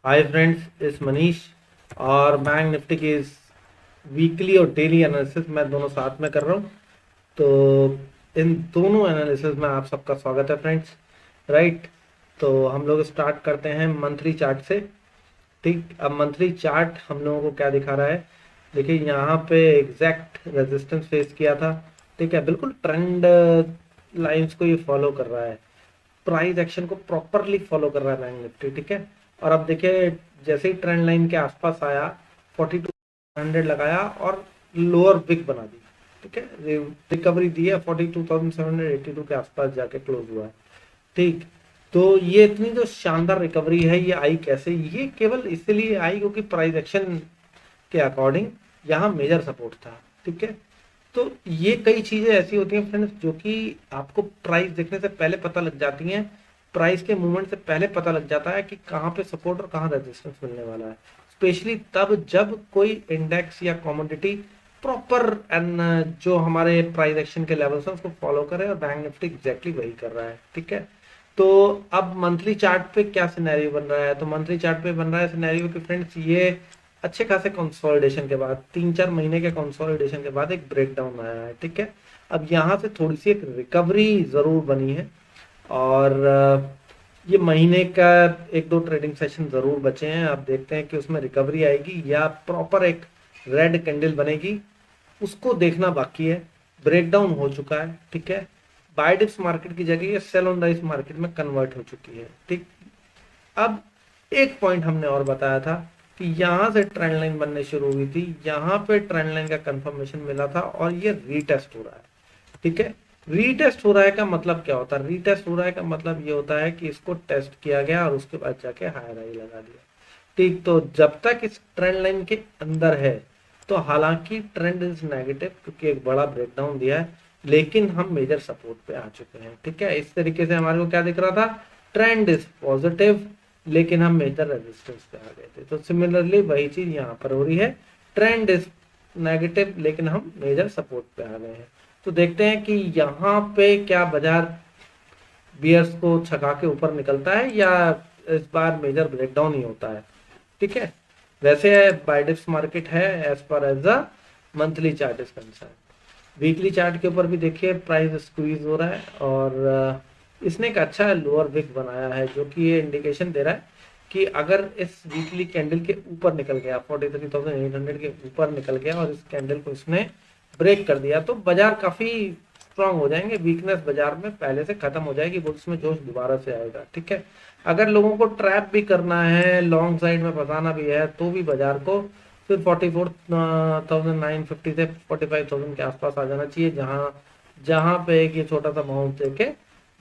Hi friends, इस मनीष और bank Nifty की इस वीकली और डेली एनालिसिस मैं दोनों साथ में कर रहा हूँ। तो इन दोनों एनालिसिस में आप सबका स्वागत है फ्रेंड्स। राइट, तो हम लोग स्टार्ट करते हैं मंथली चार्ट से। ठीक, अब मंथली चार्ट हम लोगों को क्या दिखा रहा है? देखिए, यहाँ पे एग्जैक्ट रेजिस्टेंस फेस किया था। ठीक है, बिल्कुल ट्रेंड लाइंस को ये फॉलो कर रहा है, प्राइस एक्शन को प्रॉपरली फॉलो कर रहा है बैंक निफ्टी। ठीक है, और अब देखिए, जैसे ही ट्रेंड लाइन के आसपास आया 4200 लगाया और लोअर विक बना दी। ठीक है, रिकवरी दी है, 42,782 के आसपास जाके क्लोज हुआ है। ठीक, तो ये इतनी जो शानदार रिकवरी है, ये आई कैसे? ये केवल इसलिए आई क्योंकि प्राइस एक्शन के अकॉर्डिंग यहाँ मेजर सपोर्ट था। ठीक है, तो ये कई चीजें ऐसी होती हैं फ्रेंड्स जो कि आपको प्राइस देखने से पहले पता लग जाती हैं। प्राइस के मूवमेंट से पहले पता लग जाता है कि कहाँ पे सपोर्ट और कहाँ रेजिस्टेंस मिलने वाला है। स्पेशली तब जब कोई इंडेक्स या कमोडिटी प्रॉपर एंड जो हमारे प्राइस एक्शन के लेवल्स हैं उसको फॉलो करे, और बैंक निफ्टी एग्जैक्टली वही कर रहा है। ठीक है, तो अब मंथली चार्ट पे क्या सिनेरियो बन रहा है? तो मंथली चार्ट पे बन रहा है सिनेरियो कि फ्रेंड्स, ये अच्छे खासे कंसोलिडेशन के बाद, 3-4 महीने के कंसोलिडेशन के बाद एक ब्रेकडाउन आया है। ठीक है, अब यहाँ से थोड़ी सी एक रिकवरी जरूर बनी है, और ये महीने का 1-2 ट्रेडिंग सेशन जरूर बचे हैं। अब देखते हैं कि उसमें रिकवरी आएगी या प्रॉपर एक रेड कैंडल बनेगी, उसको देखना बाकी है। ब्रेकडाउन हो चुका है। ठीक है, बाय डिप्स मार्केट की जगह ये सेल ऑन राइज मार्केट में कन्वर्ट हो चुकी है। ठीक, अब एक पॉइंट हमने और बताया था कि यहां से ट्रेंड लाइन बनने शुरू हुई थी, यहां पे ट्रेंड लाइन का कंफर्मेशन मिला था और ये रीटेस्ट हो रहा है। ठीक है, रीटेस्ट हो रहा है का मतलब क्या होता है? रीटेस्ट हो रहा है का मतलब ये होता है कि इसको टेस्ट किया गया और उसके बाद जाके हायर हाई लगा दिया। ठीक, तो जब तक इस ट्रेंड लाइन के अंदर है तो हालांकि ट्रेंड इज नेगेटिव क्योंकि एक बड़ा ब्रेकडाउन दिया है, लेकिन हम मेजर सपोर्ट पे आ चुके हैं। ठीक है, इस तरीके से हमारे को क्या दिख रहा था? ट्रेंड इज पॉजिटिव, लेकिन हम मेजर रेजिस्टेंस पे आ गए थे। तो सिमिलरली वही चीज यहाँ पर हो रही है, ट्रेंड इज नेगेटिव लेकिन हम मेजर सपोर्ट पे आ गए हैं। तो देखते हैं कि यहाँ पे क्या बाजार बियर्स को छका के ऊपर निकलता है या इस बार मेजर ब्रेकडाउन ही होता है। ठीक है, वैसे बाय डिप्स मार्केट है एज पर as a monthly chart is concern. Weekly chart के ऊपर भी देखिए प्राइस स्क्वीज हो रहा है, और इसने एक अच्छा लोअर विक बनाया है, जो कि ये इंडिकेशन दे रहा है कि अगर इस वीकली कैंडल के ऊपर निकल गया, 43,800 के ऊपर निकल गया और इस कैंडल को इसने ब्रेक कर दिया, तो बाजार काफी स्ट्रांग हो जाएंगे। वीकनेस बाजार में पहले से खत्म हो जाएगी, बुल्स में जोश दोबारा से आएगा। ठीक है, अगर लोगों को ट्रैप भी करना है, लॉन्ग साइड में फंसाना भी है, तो भी बाजार को फिर 44,950 से 45,000 के आसपास आ जाना चाहिए, जहां जहां पे एक ये छोटा सा बाउंस देके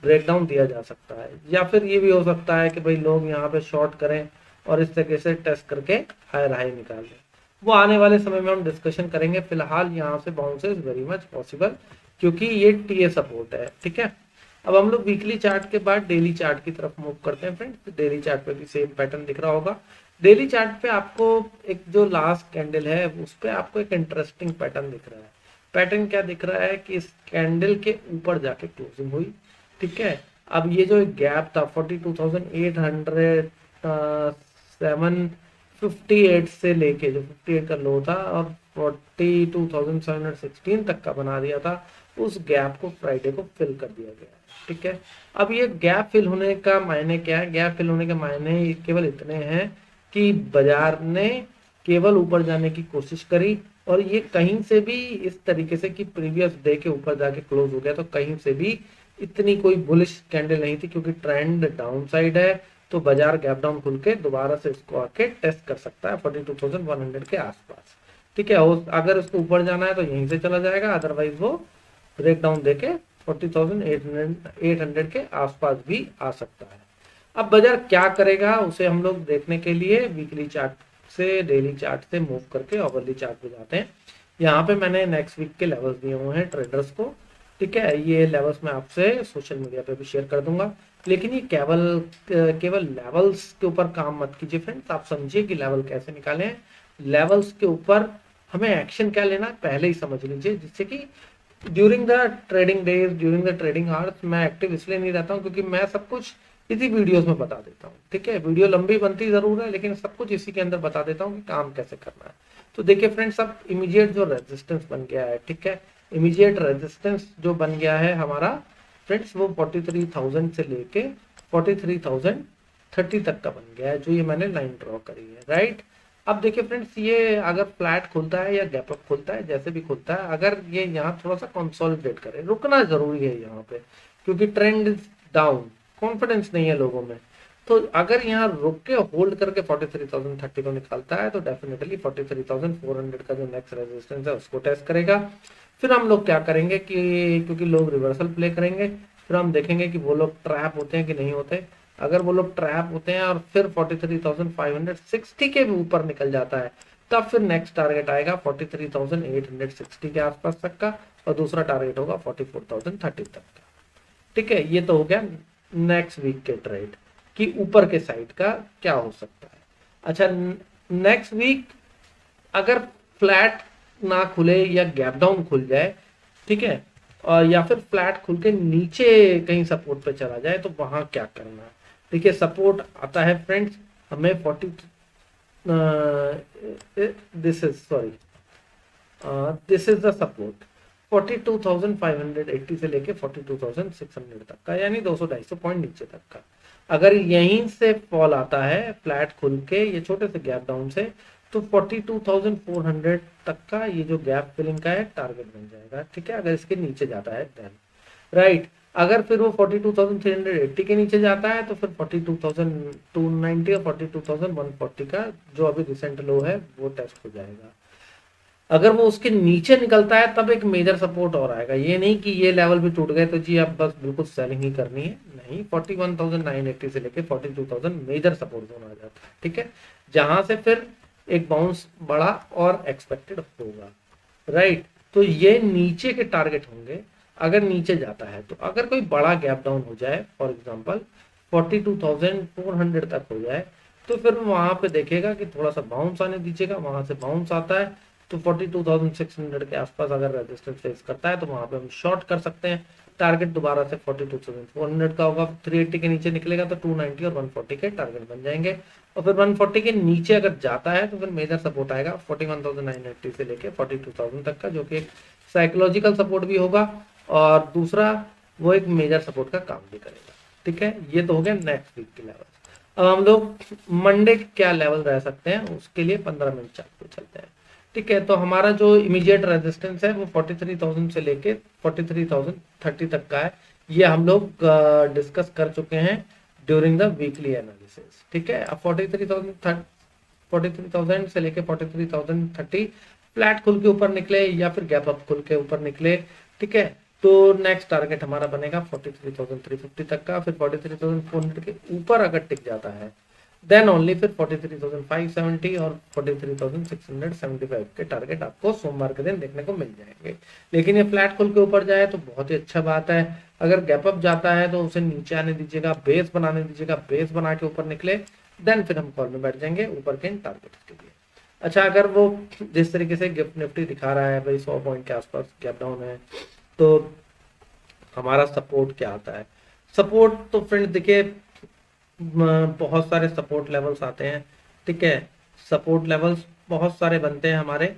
ब्रेकडाउन दिया जा सकता है। या फिर ये भी हो सकता है कि भाई लोग यहाँ पे शॉर्ट करें और इस तरीके से टेस्ट करके हायर हाई निकाल लें। वो आने वाले समय में हम डिस्कशन करेंगे। फिलहाल यहाँ से बाउंसेस वेरी मच पॉसिबल, क्योंकि ये टीए सपोर्ट है। ठीक है, अब हम लोग वीकली चार्ट के बाद डेली चार्ट की तरफ मूव करते हैं फ्रेंड्स। डेली चार्ट पे भी सेम पैटर्न दिख रहा होगा। डेली चार्ट पे आपको एक जो लास्ट कैंडल है उस पे आपको एक इंटरेस्टिंग पैटर्न दिख रहा है। पैटर्न क्या दिख रहा है कि इस कैंडल के ऊपर जाके क्लोजिंग हुई। ठीक है, अब ये जो एक गैप था 42,800 758 से लेके, जो 58 का लो था और 42,716 तक का बना दिया था, उस गैप को फ्राइडे को फिल कर दिया गया। ठीक है, अब ये गैप फिल होने का मायने क्या है? गैप फिल होने के मायने केवल इतने हैं कि बाजार ने केवल ऊपर जाने की कोशिश करी, और ये कहीं से भी इस तरीके से कि प्रीवियस डे के ऊपर जाके क्लोज हो गया, तो कहीं से भी इतनी कोई बुलिश कैंडल नहीं थी, क्योंकि ट्रेंड डाउन साइड है। तो बाजार गैप डाउन खुल के दोबारा से इसको आके टेस्ट कर सकता है 42,100 के आसपास। ठीक है, अगर इसको ऊपर जाना है तो यहीं से चला जाएगा, अदरवाइज वो ब्रेक डाउन देके 40,800 के आसपास भी आ सकता है। अब बाजार क्या करेगा उसे हम लोग देखने के लिए वीकली चार्ट से डेली चार्ट से मूव करके ओवरली चार्ट पे जाते हैं। यहाँ पे मैंने नेक्स्ट वीक के लेवल्स दिए हुए हैं ट्रेडर्स को। ठीक है, ये लेवल्स मैं आपसे सोशल मीडिया पे भी शेयर कर दूंगा, लेकिन ये केवल केवल लेवल्स के ऊपर काम मत कीजिए फ्रेंड्स। आप समझिए कि लेवल कैसे निकालें, लेवल्स के ऊपर हमें एक्शन क्या लेना पहले ही समझ लीजिए, जिससे कि during the trading days, during the trading hours मैं एक्टिव इसलिए नहीं रहता हूँ क्योंकि मैं सब कुछ इसी वीडियोस में बता देता हूँ, ठीक है। वीडियो लंबी बनती जरूर है, लेकिन सब कुछ इसी के अंदर बता देता हूँ कि काम कैसे करना है। तो देखिए फ्रेंड्स, अब इमीडिएट जो रेजिस्टेंस बन गया है, ठीक है, इमीडिएट रेजिस्टेंस जो बन गया है हमारा फ्रेंड्स, वो 43,000 से लेके 43,030 तक का बन गया है, जो ये मैंने लाइन ड्रॉ करी है, राइट। अब देखिए फ्रेंड्स, ये अगर फ्लैट खुलता है या गैप अप खुलता है, जैसे भी खुलता है, अगर ये यहाँ थोड़ा सा कंसोलिडेट करे, रुकना जरूरी है यहाँ पे, क्योंकि ट्रेंड इज डाउन, कॉन्फिडेंस नहीं है लोगों में। तो अगर यहाँ रुक के होल्ड करके 43,030 को निकालता है, तो डेफिनेटली 43,400 का जो नेक्स्ट रेजिस्टेंस है उसको टेस्ट करेगा। फिर हम लोग क्या करेंगे कि क्योंकि लोग रिवर्सल प्ले करेंगे, फिर हम देखेंगे कि वो लोग ट्रैप होते हैं कि नहीं होते। अगर वो लोग ट्रैप होते हैं और फिर 43,560 के भी ऊपर निकल जाता है, तब फिर नेक्स्ट टारगेट आएगा 43,860 के आसपास तक का, और दूसरा टारगेट होगा 44,030 तक का, ठीक है। ये तो हो गया नेक्स्ट वीक के ट्रेड कि ऊपर के साइड का क्या हो सकता है। अच्छा, नेक्स्ट वीक अगर फ्लैट ना खुले या गैप डाउन खुल जाए, ठीक है, और या फिर फ्लैट खुल के नीचे कहीं सपोर्ट पे चला जाए, तो वहां क्या करना है। देखिए सपोर्ट आता है फ्रेंड्स हमें 40 this is sorry this is the support 42,580 से लेके 42,600 तक का, यानी 200-250 पॉइंट नीचे तक का। अगर यहीं से फॉल आता है फ्लैट खुल के ये छोटे से गैप डाउन से, तो 42,400 तक का ये जो गैप फिलिंग का है टारगेट बन जाएगा, ठीक है, अगर इसके नीचे जाता है देन, राइट। अगर फिर वो 42,380 के नीचे जाता है, तो फिर 42,290 और 42,140 का जो अभी रिसेंट लो है वो टेस्ट हो जाएगा। अगर वो उसके नीचे निकलता है, तब एक मेजर सपोर्ट और आएगा। ये नहीं कि ये लेवल भी टूट गए तो जी अब बस बिल्कुल सेलिंग ही करनी है, नहीं। 41,980 से लेके 42,000 मेजर सपोर्ट जोन आ जाता है, ठीक है, जहां से फिर एक बाउंस बड़ा और एक्सपेक्टेड होगा, राइट। तो ये नीचे के टारगेट होंगे अगर नीचे जाता है। तो अगर कोई बड़ा गैप डाउन हो जाए, फॉर एग्जांपल 42,400 तक हो जाए, तो फिर वहां पे देखेगा कि थोड़ा सा बाउंस आने दीजिएगा, वहां से बाउंस आता है तो 42,600 के आसपास अगर रेजिस्टेंस फेस करता है, तो वहां पे हम शॉर्ट कर सकते हैं। टारगेट दोबारा से 42,400 का होगा, 380 के नीचे निकलेगा तो 290 और 140 के टारगेट बन जाएंगे। और फिर 140 के नीचे अगर जाता है, तो फिर मेजर सपोर्ट आएगा 41,980 से लेके 42,000 तक का, जो कि एक साइकोलॉजिकल सपोर्ट भी होगा, और दूसरा वो एक मेजर सपोर्ट का काम भी करेगा, ठीक है। ये तो हो गया नेक्स्ट वीक के लेवल। अब हम लोग मंडे क्या लेवल रह सकते हैं उसके लिए 15 मिनट चार्ट पे चलते हैं, ठीक है। तो हमारा जो इमीडिएट रेजिस्टेंस है वो 43,000 से लेके 43,030 तक का है। ये हम लोग डिस्कस कर चुके हैं ड्यूरिंग द वीकली एनालिसिस, ठीक है। अब 43,000 से लेके 43,030 फ्लैट खुल के ऊपर निकले या फिर गैप अप खुल के ऊपर निकले, ठीक है, तो नेक्स्ट टारगेट हमारा बनेगा 43,350 तक का। फिर 43,400 के ऊपर अगर टिक जाता है, देन ओनली फिर 43,570 और 43,675 के टारगेट आपको सोमवार के दिन देखने को मिल जाएंगे। लेकिन ये फ्लैट खुल के ऊपर जाए तो बहुत ही अच्छा बात है। अगर गैप अप जाता है तो उसे नीचे आने दीजिएगा, बेस बनाने दीजिएगा, बेस बना के ऊपर निकले, देन फिर हम कॉल में बैठ जाएंगे ऊपर के इन टारगेट के लिए। अच्छा, अगर वो जिस तरीके से गिफ्ट निफ्टी दिखा रहा है भाई 100 पॉइंट के आसपास गैप डाउन है, तो हमारा सपोर्ट क्या आता है। सपोर्ट तो फ्रेंड देखिए बहुत सारे सपोर्ट लेवल्स आते हैं, ठीक है, सपोर्ट लेवल्स बहुत सारे बनते हैं हमारे,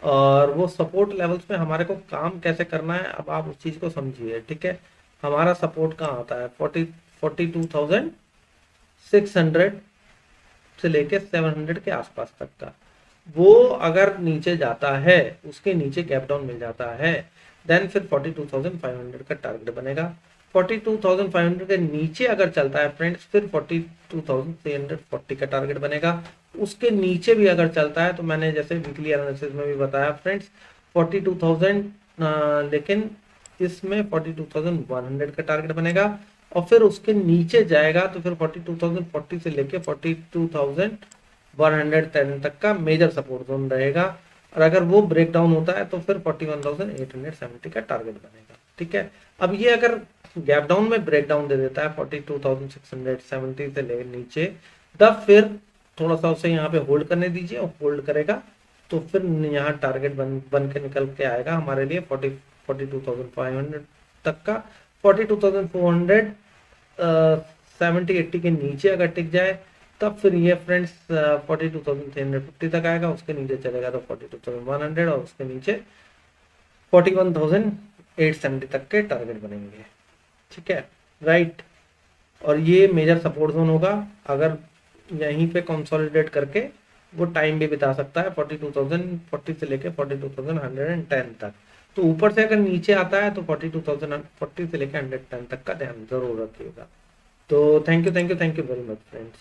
और वो सपोर्ट लेवल्स में हमारे को काम कैसे करना है, अब आप उस चीज को समझिए, ठीक है। हमारा सपोर्ट कहाँ आता है 42,600 से लेके 700 के आसपास तक का। वो अगर नीचे जाता है, उसके नीचे गैप डाउन मिल जाता है, देन फिर 42,500 का टारगेट बनेगा। 42,500 के नीचे अगर चलता है फ्रेंड्स, फिर 42,340 का टारगेट बनेगा। उसके नीचे भी अगर चलता है, तो मैंने जैसे वीकली एनालिसिस में भी बताया फ्रेंड्स 42,000, लेकिन इसमें 42,100 का टारगेट बनेगा। और फिर उसके नीचे जाएगा तो फिर 42,040 से लेके 42,110 तक का मेजर सपोर्ट जोन रहेगा। और अगर वो ब्रेक डाउन होता है तो फिर 41,870 का टारगेट बनेगा, ठीक है। अब ये अगर गैप डाउन में ब्रेक डाउन दे देता है 42,670 से ले नीचे, तब फिर थोड़ा सा उसे यहाँ पे होल्ड करने दीजिए, और होल्ड करेगा तो फिर यहाँ टारगेट बन के निकल के आएगा हमारे लिए 42,500 तक का। 42,400 70-80 के नीचे अगर टिक जाए तब फिर ये फ्रेंड्स 42,350 तक आएगा, उसके नीचे चलेगा तो 42,100 और उसके नीचे 41,870 तक के टारगेट बनेंगे। ठीक है, राइट। और ये मेजर सपोर्ट जोन होगा, अगर यहीं पे कंसोलिडेट करके वो टाइम भी बिता सकता है 42,040 से लेके 42,110 तक। तो ऊपर से अगर नीचे आता है तो 42,040 से लेके 110 तक का ध्यान जरूर रखिएगा। तो thank you very much friends.